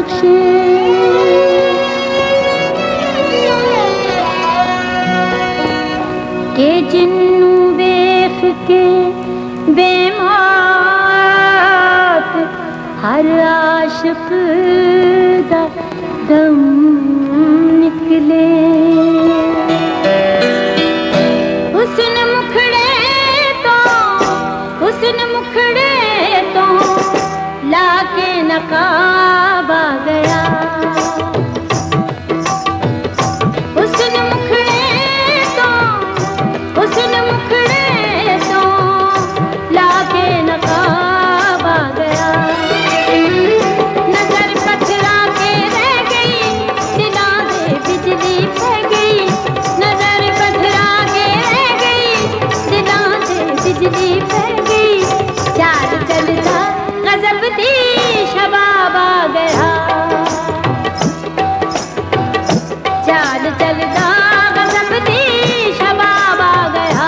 बख्शे। के जिन्नू वेख के बेमौत हर आशिक दा दम निकले। हुस्न मुखड़े तो लाके नकाब आ गया। हुस्न मुखड़े तो लाके नकाब आ गया। नजर पथरा के रह गई, दिला दे बिजली बह गई। नजर पथरा के रह गई, दिला दे बिजली बह गई। चाल चलता गजब दी शबाब आ गया। चाल चलता गजब दी शबाब आ गया।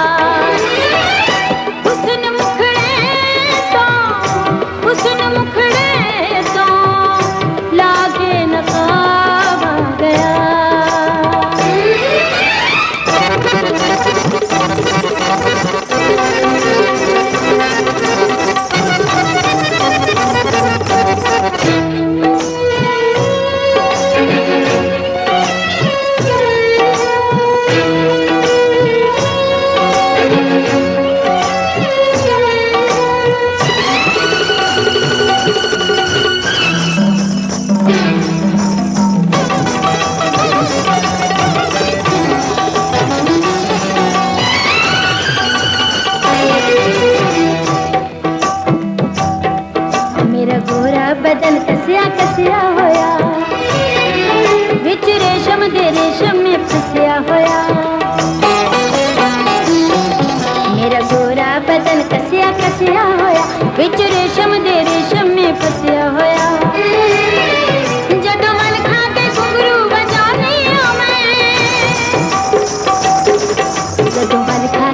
हुस्न मुखड़े तो लागे नकाब आ गया। बदन कसिया कसिया होया, विच रेशम दे रेशम में फसिया होया। मेरा गोरा बदन कसिया कसिया होया, विच रेशम दे रेशम में फसिया होया। जदों मन खा के घुंघरू बजानी मैं, जदों बल खा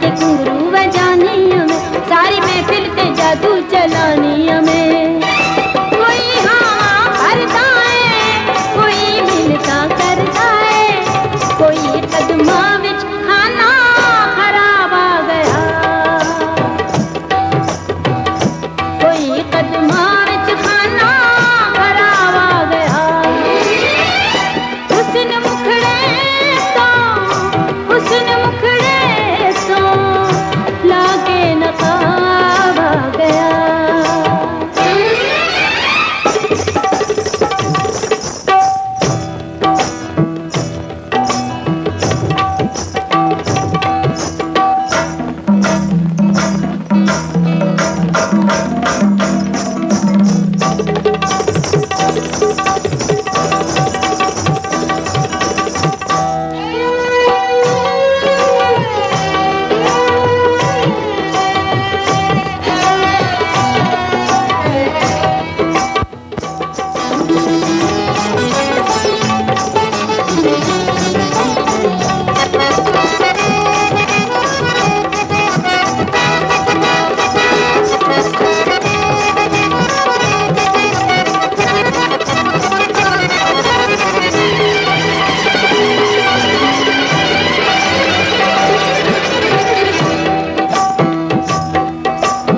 के घुंघरू बजानी मैं। सारी महफिल ते जादू चलानी हमें। कोई हाँ भरता है, कोई मिलता करता है, कोई कदमा विच खाना खराब आ गया। कोई कदमा विच खाना खराब आ गया। हुस्न मुखड़े तो लागे नकाब आ गया।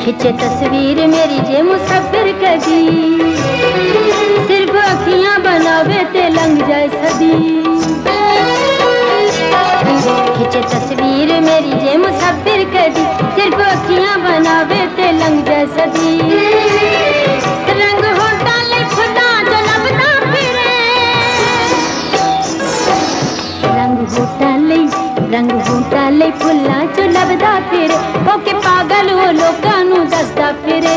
खिंचे तस्वीर मेरी जे मुसब्बिर कदी, सिर्फ अखियां बनावे ते लंघ जाए सदी। खिंचे तस्वीर मेरी जे मुसब्बिर कदी, सिर्फ अखियां बनावे ते लंघ जाए सदी। रंग होता ले खुदा जो लभदा फिरे, रंग होता ले फुल्लां जो लभदा फिरे। ओके पागल वो लोकां नू दसदा फिरे।